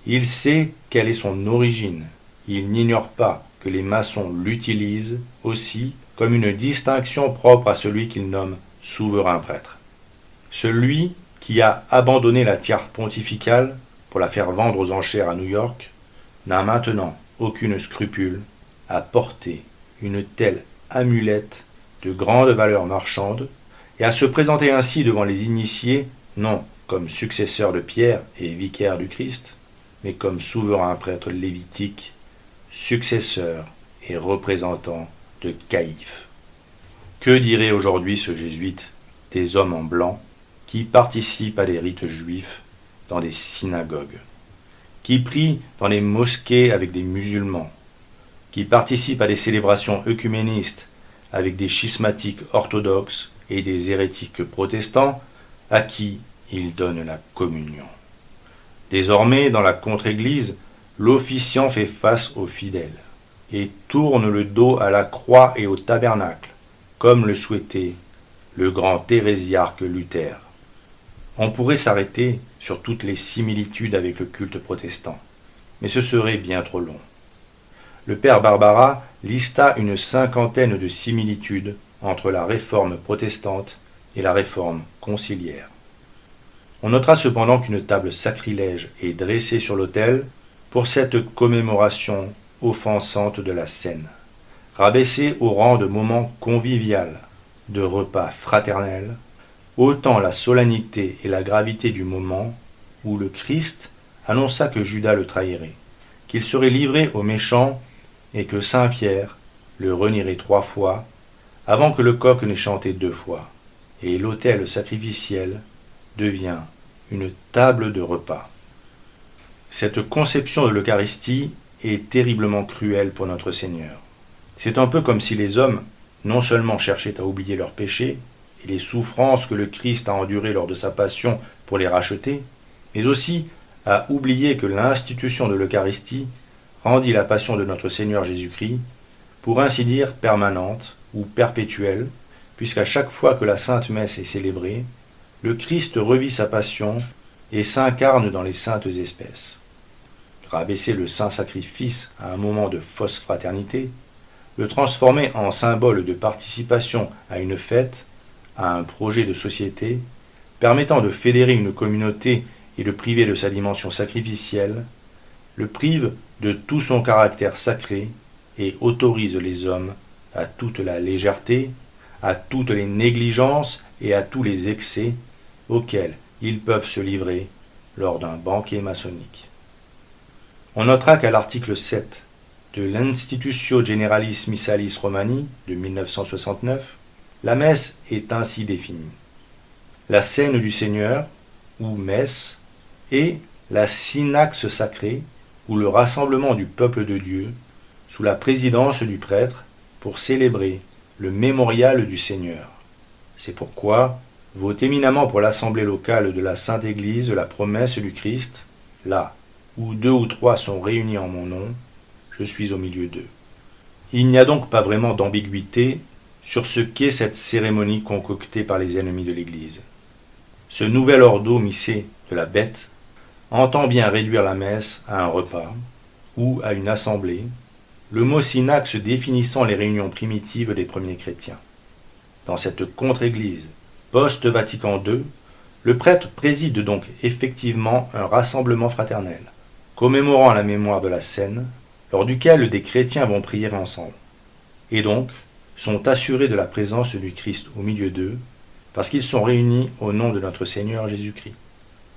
Il sait quelle est son origine. Il n'ignore pas que les maçons l'utilisent aussi comme une distinction propre à celui qu'il nomme souverain prêtre. Celui qui a abandonné la tiare pontificale pour la faire vendre aux enchères à New York n'a maintenant aucune scrupule à porter une telle amulette de grande valeur marchande et à se présenter ainsi devant les initiés, non comme successeur de Pierre et vicaire du Christ, mais comme souverain prêtre lévitique, successeur et représentant de Caïphe. Que dirait aujourd'hui ce jésuite des hommes en blanc qui participent à des rites juifs dans des synagogues, qui prient dans les mosquées avec des musulmans, qui participent à des célébrations œcuménistes avec des schismatiques orthodoxes et des hérétiques protestants à qui il donne la communion. Désormais, dans la contre-église, l'officiant fait face aux fidèles et tourne le dos à la croix et au tabernacle, comme le souhaitait le grand hérésiarque Luther. On pourrait s'arrêter sur toutes les similitudes avec le culte protestant, mais ce serait bien trop long. Le père Barbara lista une cinquantaine de similitudes entre la réforme protestante et la réforme conciliaire. On notera cependant qu'une table sacrilège est dressée sur l'autel pour cette commémoration offensante de la scène, rabaissée au rang de moment convivial, de repas fraternel, autant la solennité et la gravité du moment où le Christ annonça que Judas le trahirait, qu'il serait livré aux méchants et que saint Pierre le renierait 3 fois avant que le coq n'ait chanté 2 fois, et l'autel sacrificiel devient une table de repas. Cette conception de l'Eucharistie est terriblement cruelle pour notre Seigneur. C'est un peu comme si les hommes non seulement cherchaient à oublier leurs péchés et les souffrances que le Christ a endurées lors de sa passion pour les racheter, mais aussi à oublier que l'institution de l'Eucharistie rendit la passion de notre Seigneur Jésus-Christ, pour ainsi dire permanente ou perpétuelle, puisqu'à chaque fois que la Sainte Messe est célébrée, le Christ revit sa passion et s'incarne dans les saintes espèces. Rabaisser le saint sacrifice à un moment de fausse fraternité, le transformer en symbole de participation à une fête, à un projet de société, permettant de fédérer une communauté et le priver de sa dimension sacrificielle, le prive de tout son caractère sacré et autorise les hommes à toute la légèreté, à toutes les négligences et à tous les excès auxquels ils peuvent se livrer lors d'un banquet maçonnique. On notera qu'à l'article 7 de l'Institutio Generalis Missalis Romani de 1969, la messe est ainsi définie. La scène du Seigneur, ou messe, est la synaxe sacrée, ou le rassemblement du peuple de Dieu, sous la présidence du prêtre, pour célébrer le mémorial du Seigneur. C'est pourquoi vaut éminemment pour l'assemblée locale de la Sainte Église la promesse du Christ, là où 2 ou 3 sont réunis en mon nom, je suis au milieu d'eux. Il n'y a donc pas vraiment d'ambiguïté sur ce qu'est cette cérémonie concoctée par les ennemis de l'Église. Ce nouvel ordo missé de la bête entend bien réduire la messe à un repas ou à une assemblée, le mot synaxe définissant les réunions primitives des premiers chrétiens. Dans cette contre-église post-Vatican II, le prêtre préside donc effectivement un rassemblement fraternel, commémorant la mémoire de la scène, lors duquel des chrétiens vont prier ensemble, et donc sont assurés de la présence du Christ au milieu d'eux, parce qu'ils sont réunis au nom de notre Seigneur Jésus-Christ.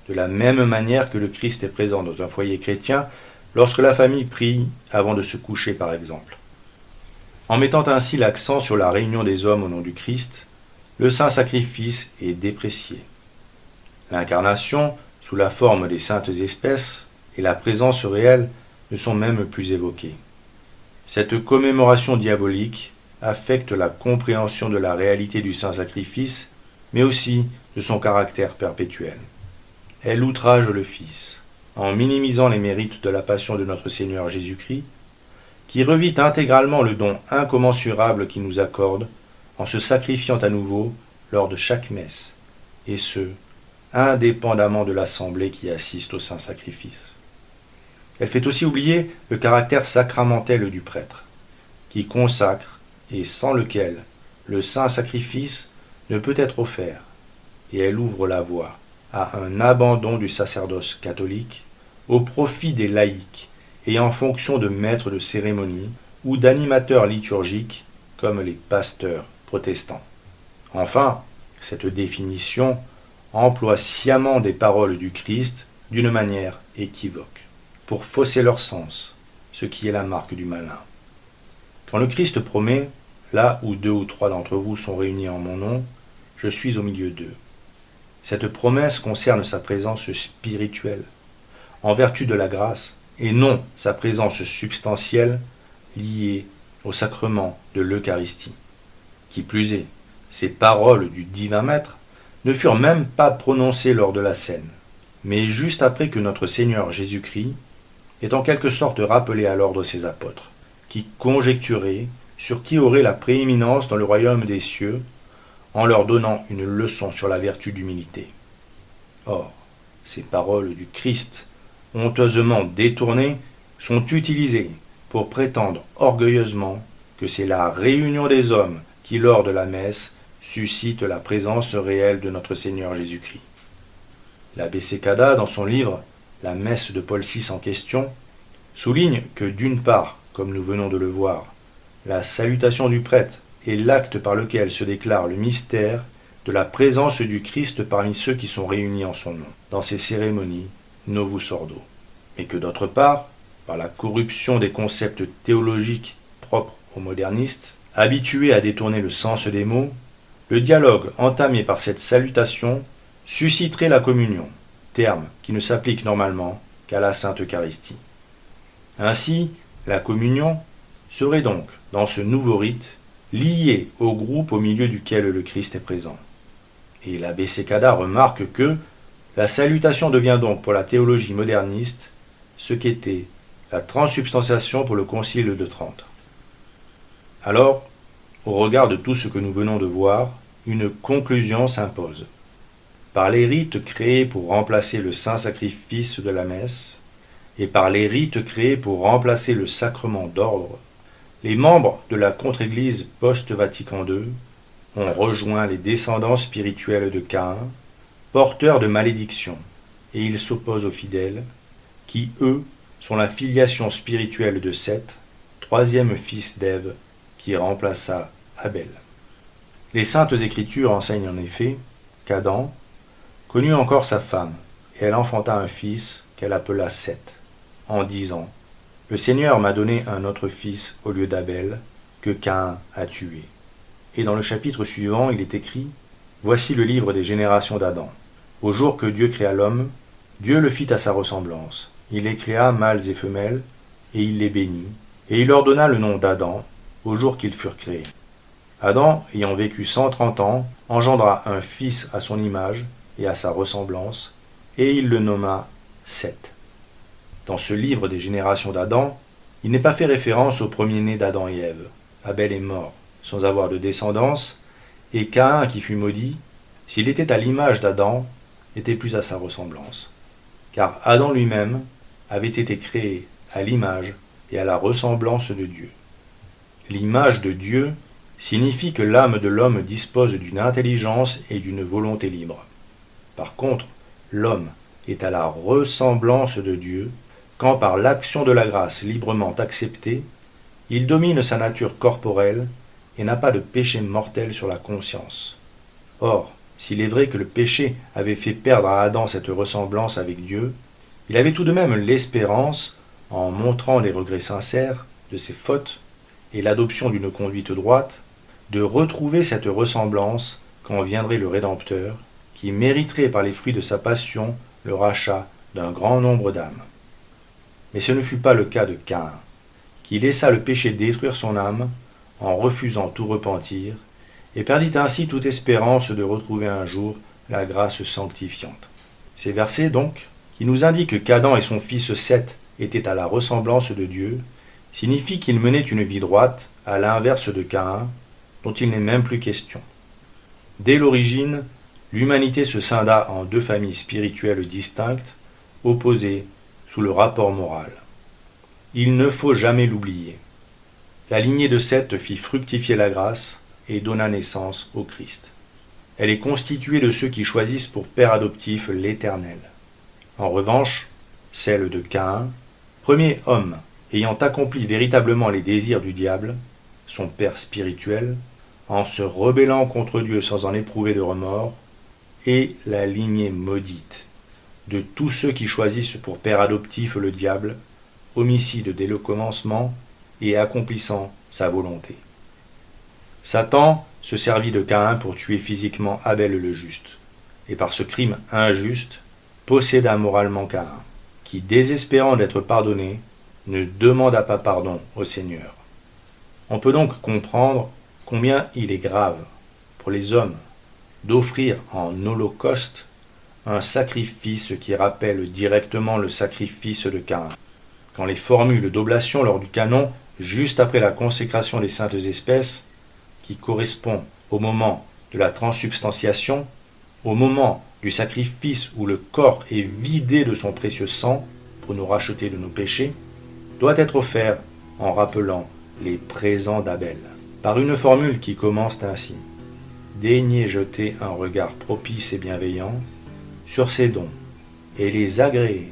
De la même manière que le Christ est présent dans un foyer chrétien, lorsque la famille prie avant de se coucher par exemple. En mettant ainsi l'accent sur la réunion des hommes au nom du Christ, le saint sacrifice est déprécié. L'incarnation, sous la forme des saintes espèces, et la présence réelle ne sont même plus évoquées. Cette commémoration diabolique affecte la compréhension de la réalité du saint sacrifice, mais aussi de son caractère perpétuel. Elle outrage le Fils, en minimisant les mérites de la passion de notre Seigneur Jésus-Christ, qui revit intégralement le don incommensurable qu'il nous accorde en se sacrifiant à nouveau lors de chaque messe, et ce, indépendamment de l'assemblée qui assiste au saint sacrifice. Elle fait aussi oublier le caractère sacramentel du prêtre, qui consacre et sans lequel le saint sacrifice ne peut être offert, et elle ouvre la voie à un abandon du sacerdoce catholique au profit des laïcs et en fonction de maîtres de cérémonie ou d'animateurs liturgiques comme les pasteurs protestants. Enfin, cette définition emploie sciemment des paroles du Christ d'une manière équivoque, pour fausser leur sens, ce qui est la marque du malin. Quand le Christ promet « Là où 2 ou 3 d'entre vous sont réunis en mon nom, je suis au milieu d'eux », cette promesse concerne sa présence spirituelle, en vertu de la grâce, et non sa présence substantielle liée au sacrement de l'Eucharistie. Qui plus est, ces paroles du divin maître ne furent même pas prononcées lors de la scène, mais juste après que notre Seigneur Jésus-Christ ait en quelque sorte rappelé à l'ordre ses apôtres, qui conjecturaient sur qui aurait la prééminence dans le royaume des cieux, en leur donnant une leçon sur la vertu d'humilité. Or, ces paroles du Christ, honteusement détournées, sont utilisées pour prétendre orgueilleusement que c'est la réunion des hommes qui, lors de la messe, suscite la présence réelle de notre Seigneur Jésus-Christ. L'abbé Secada, dans son livre « La messe de Paul VI en question », souligne que d'une part, comme nous venons de le voir, la salutation du prêtre est l'acte par lequel se déclare le mystère de la présence du Christ parmi ceux qui sont réunis en son nom, dans ces cérémonies Novus Ordo, mais que d'autre part, par la corruption des concepts théologiques propres aux modernistes, habitués à détourner le sens des mots, le dialogue entamé par cette salutation susciterait la communion, terme qui ne s'applique normalement qu'à la Sainte Eucharistie. Ainsi, la communion serait donc, dans ce nouveau rite, liée au groupe au milieu duquel le Christ est présent. Et l'abbé Secada remarque que la salutation devient donc pour la théologie moderniste ce qu'était la transsubstantiation pour le Concile de Trente. Alors, au regard de tout ce que nous venons de voir, une conclusion s'impose. Par les rites créés pour remplacer le saint sacrifice de la messe, et par les rites créés pour remplacer le sacrement d'ordre, les membres de la contre-église post-Vatican II ont rejoint les descendants spirituels de Caïn, porteurs de malédiction, et ils s'opposent aux fidèles, qui, eux, sont la filiation spirituelle de Seth, troisième fils d'Ève, qui remplaça Abel. Les saintes écritures enseignent en effet qu'Adam connut encore sa femme, et elle enfanta un fils qu'elle appela Seth, en disant « Le Seigneur m'a donné un autre fils au lieu d'Abel, que Caïn a tué. » Et dans le chapitre suivant, il est écrit « Voici le livre des générations d'Adam. Au jour que Dieu créa l'homme, Dieu le fit à sa ressemblance. Il les créa mâles et femelles, et il les bénit, et il leur donna le nom d'Adam, au jour qu'ils furent créés. Adam, ayant vécu 130 ans, engendra un fils à son image et à sa ressemblance, et il le nomma Seth. » Dans ce livre des générations d'Adam, il n'est pas fait référence au premier-né d'Adam et Ève. Abel est mort, sans avoir de descendance, et Caïn, qui fut maudit, s'il était à l'image d'Adam, n'était plus à sa ressemblance. Car Adam lui-même avait été créé à l'image et à la ressemblance de Dieu. L'image de Dieu signifie que l'âme de l'homme dispose d'une intelligence et d'une volonté libre. Par contre, l'homme est à la ressemblance de Dieu quand par l'action de la grâce librement acceptée, il domine sa nature corporelle et n'a pas de péché mortel sur la conscience. Or, s'il est vrai que le péché avait fait perdre à Adam cette ressemblance avec Dieu, il avait tout de même l'espérance, en montrant des regrets sincères de ses fautes et l'adoption d'une conduite droite, de retrouver cette ressemblance quand viendrait le Rédempteur, qui mériterait par les fruits de sa passion le rachat d'un grand nombre d'âmes. Mais ce ne fut pas le cas de Caïn, qui laissa le péché détruire son âme en refusant tout repentir, et perdit ainsi toute espérance de retrouver un jour la grâce sanctifiante. Ces versets, donc, qui nous indiquent qu'Adam et son fils Seth étaient à la ressemblance de Dieu, signifient qu'ils menaient une vie droite, à l'inverse de Caïn, dont il n'est même plus question. Dès l'origine, l'humanité se scinda en deux familles spirituelles distinctes, opposées sous le rapport moral. Il ne faut jamais l'oublier. La lignée de Seth fit fructifier la grâce et donna naissance au Christ. Elle est constituée de ceux qui choisissent pour père adoptif l'Éternel. En revanche, celle de Caïn, premier homme ayant accompli véritablement les désirs du diable, son père spirituel, en se rebellant contre Dieu sans en éprouver de remords, est la lignée maudite de tous ceux qui choisissent pour père adoptif le diable, homicide dès le commencement et accomplissant sa volonté. Satan se servit de Caïn pour tuer physiquement Abel le juste, et par ce crime injuste, posséda moralement Caïn, qui, désespérant d'être pardonné, ne demanda pas pardon au Seigneur. On peut donc comprendre combien il est grave pour les hommes d'offrir en holocauste un sacrifice qui rappelle directement le sacrifice de Caïn. Quand les formules d'oblation lors du canon, juste après la consécration des saintes espèces, qui correspond au moment de la transsubstantiation, au moment du sacrifice où le corps est vidé de son précieux sang pour nous racheter de nos péchés, doit être offert en rappelant les présents d'Abel, par une formule qui commence ainsi. Daignez jeter un regard propice et bienveillant sur ces dons, et les agréer,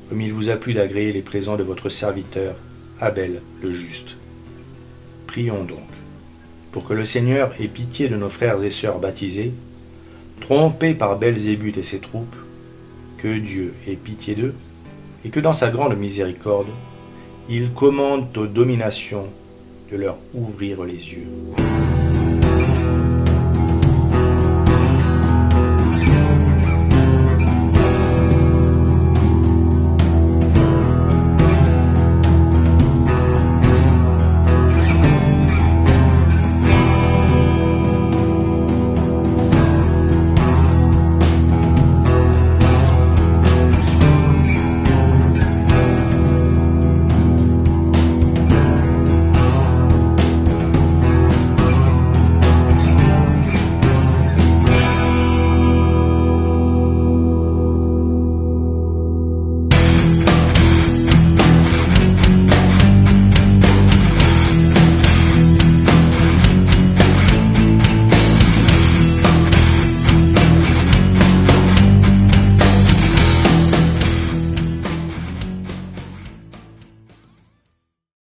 comme il vous a plu d'agréer les présents de votre serviteur, Abel le juste. Prions donc, pour que le Seigneur ait pitié de nos frères et sœurs baptisés, trompés par Belzébuth et ses troupes, que Dieu ait pitié d'eux, et que dans sa grande miséricorde, il commande aux dominations de leur ouvrir les yeux.